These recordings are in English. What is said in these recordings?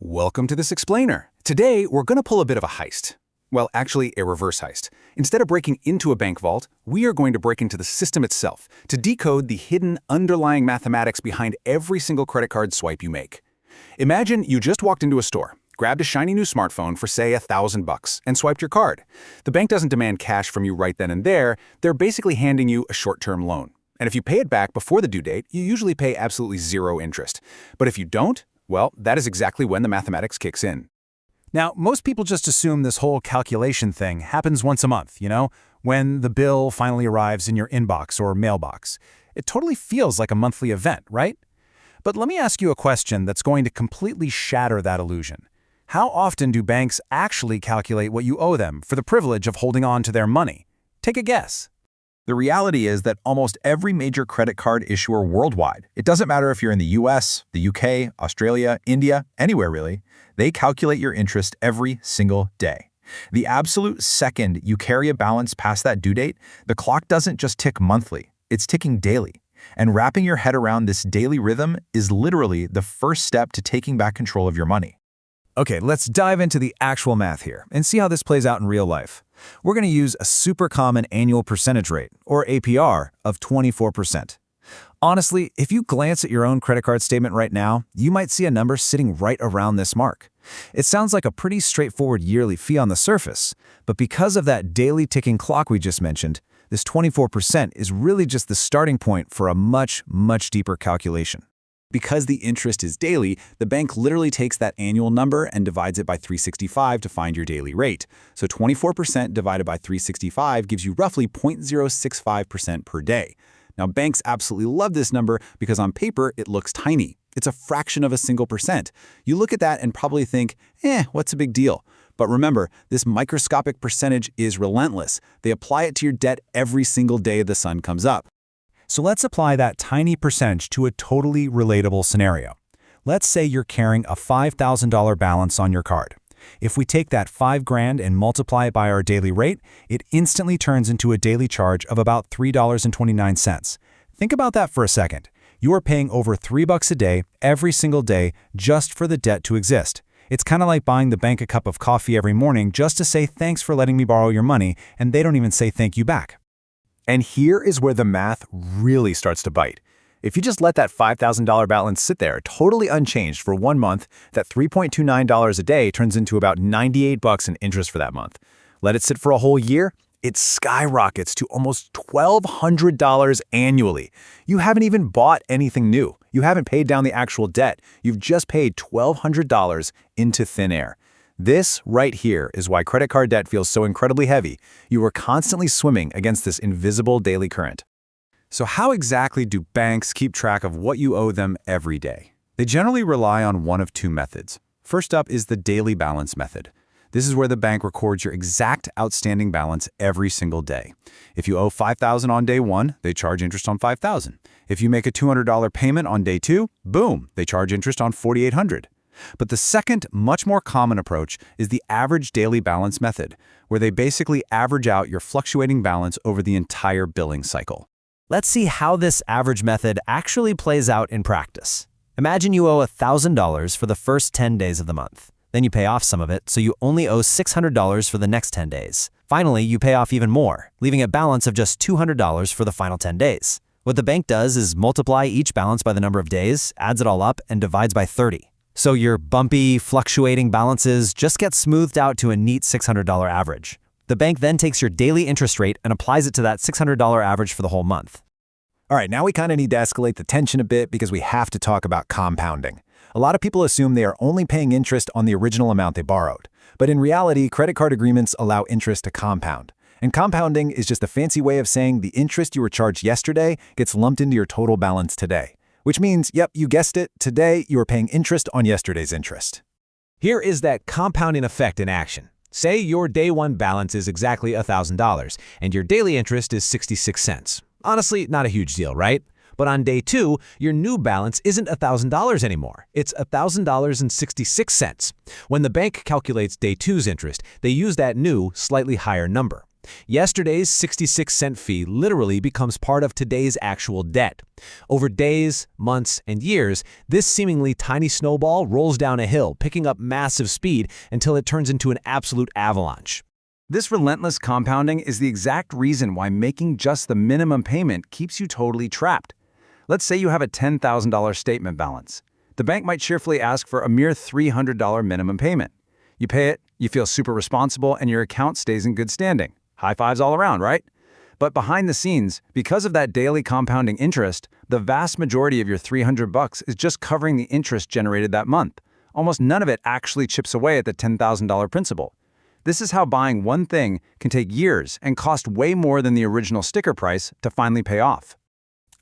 Welcome to this explainer. Today, we're going to pull a bit of a heist. Well, actually, a reverse heist. Instead of breaking into a bank vault, we are going to break into the system itself to decode the hidden underlying mathematics behind every single credit card swipe you make. Imagine you just walked into a store, grabbed a shiny new smartphone for, say, $1,000 and swiped your card. The bank doesn't demand cash from you right then and there. They're basically handing you a short-term loan. And if you pay it back before the due date, you usually pay absolutely zero interest. But if you don't, well, that is exactly when the mathematics kicks in. Now, most people just assume this whole calculation thing happens once a month, when the bill finally arrives in your inbox or mailbox. It totally feels like a monthly event, right? But let me ask you a question that's going to completely shatter that illusion. How often do banks actually calculate what you owe them for the privilege of holding on to their money? Take a guess. The reality is that almost every major credit card issuer worldwide, it doesn't matter if you're in the US, the UK, Australia, India, anywhere really, they calculate your interest every single day. The absolute second you carry a balance past that due date, the clock doesn't just tick monthly, it's ticking daily. And wrapping your head around this daily rhythm is literally the first step to taking back control of your money. Okay, let's dive into the actual math here and see how this plays out in real life. We're going to use a super common annual percentage rate, or APR, of 24%. Honestly, if you glance at your own credit card statement right now, you might see a number sitting right around this mark. It sounds like a pretty straightforward yearly fee on the surface, but because of that daily ticking clock we just mentioned, this 24% is really just the starting point for a much, much deeper calculation. Because the interest is daily, the bank literally takes that annual number and divides it by 365 to find your daily rate. So 24% divided by 365 gives you roughly 0.065% per day. Now, banks absolutely love this number because on paper, it looks tiny. It's a fraction of a single percent. You look at that and probably think, what's a big deal? But remember, this microscopic percentage is relentless. They apply it to your debt every single day the sun comes up. So let's apply that tiny percentage to a totally relatable scenario. Let's say you're carrying a $5,000 balance on your card. If we take that $5,000 and multiply it by our daily rate, it instantly turns into a daily charge of about $3.29. Think about that for a second. You are paying over $3 a day every single day just for the debt to exist. It's kind of like buying the bank a cup of coffee every morning just to say thanks for letting me borrow your money, and they don't even say thank you back. And here is where the math really starts to bite. If you just let that $5,000 balance sit there totally unchanged for 1 month, that $3.29 a day turns into about $98 in interest for that month. Let it sit for a whole year, it skyrockets to almost $1,200 annually. You haven't even bought anything new. You haven't paid down the actual debt. You've just paid $1,200 into thin air. This right here is why credit card debt feels so incredibly heavy. You are constantly swimming against this invisible daily current. So how exactly do banks keep track of what you owe them every day? They generally rely on one of two methods. First up is the daily balance method. This is where the bank records your exact outstanding balance every single day. If you owe $5,000 on day 1, they charge interest on $5,000. If you make a $200 payment on day 2, boom, they charge interest on $4,800. But the second, much more common approach is the average daily balance method, where they basically average out your fluctuating balance over the entire billing cycle. Let's see how this average method actually plays out in practice. Imagine you owe $1,000 for the first 10 days of the month. Then you pay off some of it, so you only owe $600 for the next 10 days. Finally, you pay off even more, leaving a balance of just $200 for the final 10 days. What the bank does is multiply each balance by the number of days, adds it all up, and divides by 30. So your bumpy, fluctuating balances just get smoothed out to a neat $600 average. The bank then takes your daily interest rate and applies it to that $600 average for the whole month. All right, now we kind of need to escalate the tension a bit because we have to talk about compounding. A lot of people assume they are only paying interest on the original amount they borrowed. But in reality, credit card agreements allow interest to compound. And compounding is just a fancy way of saying the interest you were charged yesterday gets lumped into your total balance today. Which means, yep, you guessed it, today you are paying interest on yesterday's interest. Here is that compounding effect in action. Say your day 1 balance is exactly $1,000, and your daily interest is 66 cents. Honestly, not a huge deal, right? But on day 2, your new balance isn't $1,000 anymore. It's $1,000.66. When the bank calculates day 2's interest, they use that new, slightly higher number. Yesterday's 66-cent fee literally becomes part of today's actual debt. Over days, months, and years, this seemingly tiny snowball rolls down a hill, picking up massive speed until it turns into an absolute avalanche. This relentless compounding is the exact reason why making just the minimum payment keeps you totally trapped. Let's say you have a $10,000 statement balance. The bank might cheerfully ask for a mere $300 minimum payment. You pay it, you feel super responsible, and your account stays in good standing. High fives all around, right? But behind the scenes, because of that daily compounding interest, the vast majority of your $300 is just covering the interest generated that month. Almost none of it actually chips away at the $10,000 principal. This is how buying one thing can take years and cost way more than the original sticker price to finally pay off.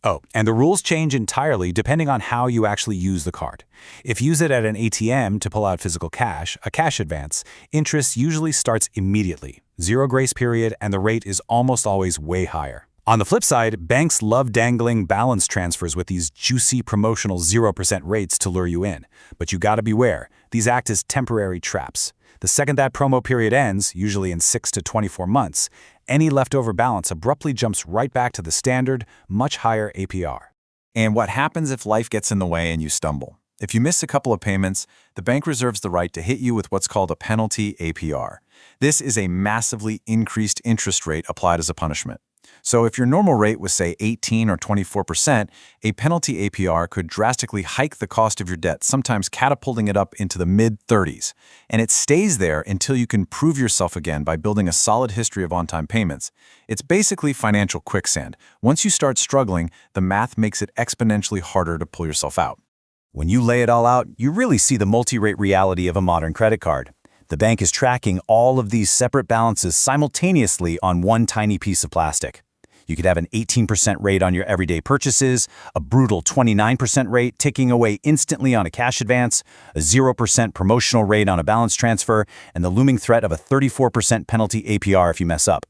Oh, and the rules change entirely depending on how you actually use the card. If you use it at an ATM to pull out physical cash, a cash advance, interest usually starts immediately, 0 grace period, and the rate is almost always way higher. On the flip side, banks love dangling balance transfers with these juicy promotional 0% rates to lure you in. But you gotta beware, these act as temporary traps. The second that promo period ends, usually in 6 to 24 months, any leftover balance abruptly jumps right back to the standard, much higher APR. And what happens if life gets in the way and you stumble? If you miss a couple of payments, the bank reserves the right to hit you with what's called a penalty APR. This is a massively increased interest rate applied as a punishment. So if your normal rate was, say, 18 or 24%, a penalty APR could drastically hike the cost of your debt, sometimes catapulting it up into the mid-30s. And it stays there until you can prove yourself again by building a solid history of on-time payments. It's basically financial quicksand. Once you start struggling, the math makes it exponentially harder to pull yourself out. When you lay it all out, you really see the multi-rate reality of a modern credit card. The bank is tracking all of these separate balances simultaneously on one tiny piece of plastic. You could have an 18% rate on your everyday purchases, a brutal 29% rate ticking away instantly on a cash advance, a 0% promotional rate on a balance transfer, and the looming threat of a 34% penalty APR if you mess up.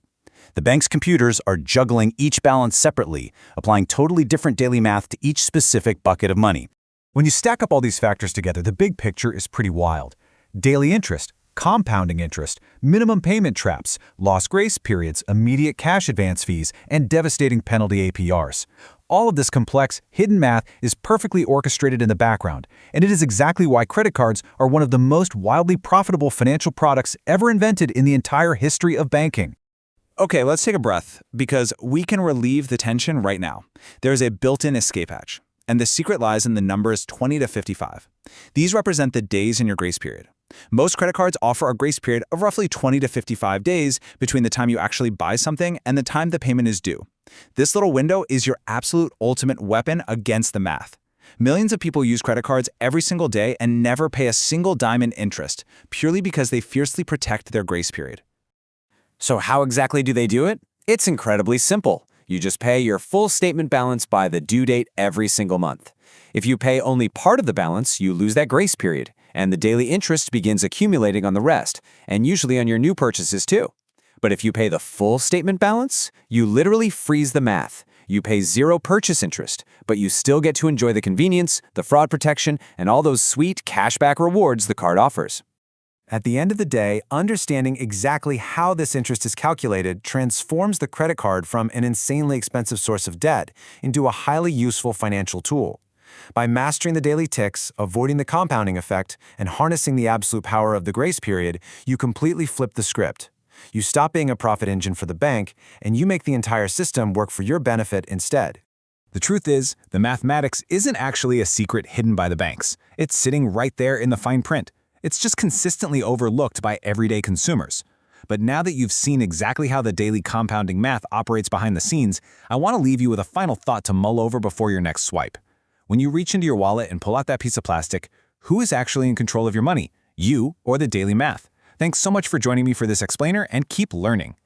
The bank's computers are juggling each balance separately, applying totally different daily math to each specific bucket of money. When you stack up all these factors together, the big picture is pretty wild. Daily interest, compounding interest, minimum payment traps, lost grace periods, immediate cash advance fees, and devastating penalty APRs. All of this complex, hidden math is perfectly orchestrated in the background, and it is exactly why credit cards are one of the most wildly profitable financial products ever invented in the entire history of banking. Okay, let's take a breath, because we can relieve the tension right now. There's a built-in escape hatch, and the secret lies in the numbers 20 to 55. These represent the days in your grace period. Most credit cards offer a grace period of roughly 20 to 55 days between the time you actually buy something and the time the payment is due. This little window is your absolute ultimate weapon against the math. Millions of people use credit cards every single day and never pay a single dime in interest, purely because they fiercely protect their grace period. So how exactly do they do it? It's incredibly simple. You just pay your full statement balance by the due date every single month. If you pay only part of the balance, you lose that grace period, and the daily interest begins accumulating on the rest, and usually on your new purchases too. But if you pay the full statement balance, you literally freeze the math. You pay 0 purchase interest, but you still get to enjoy the convenience, the fraud protection, and all those sweet cashback rewards the card offers. At the end of the day, understanding exactly how this interest is calculated transforms the credit card from an insanely expensive source of debt into a highly useful financial tool. By mastering the daily ticks, avoiding the compounding effect, and harnessing the absolute power of the grace period, you completely flip the script. You stop being a profit engine for the bank, and you make the entire system work for your benefit instead. The truth is, the mathematics isn't actually a secret hidden by the banks. It's sitting right there in the fine print. It's just consistently overlooked by everyday consumers. But now that you've seen exactly how the daily compounding math operates behind the scenes, I want to leave you with a final thought to mull over before your next swipe. When you reach into your wallet and pull out that piece of plastic, who is actually in control of your money? You or the daily math? Thanks so much for joining me for this explainer, and keep learning.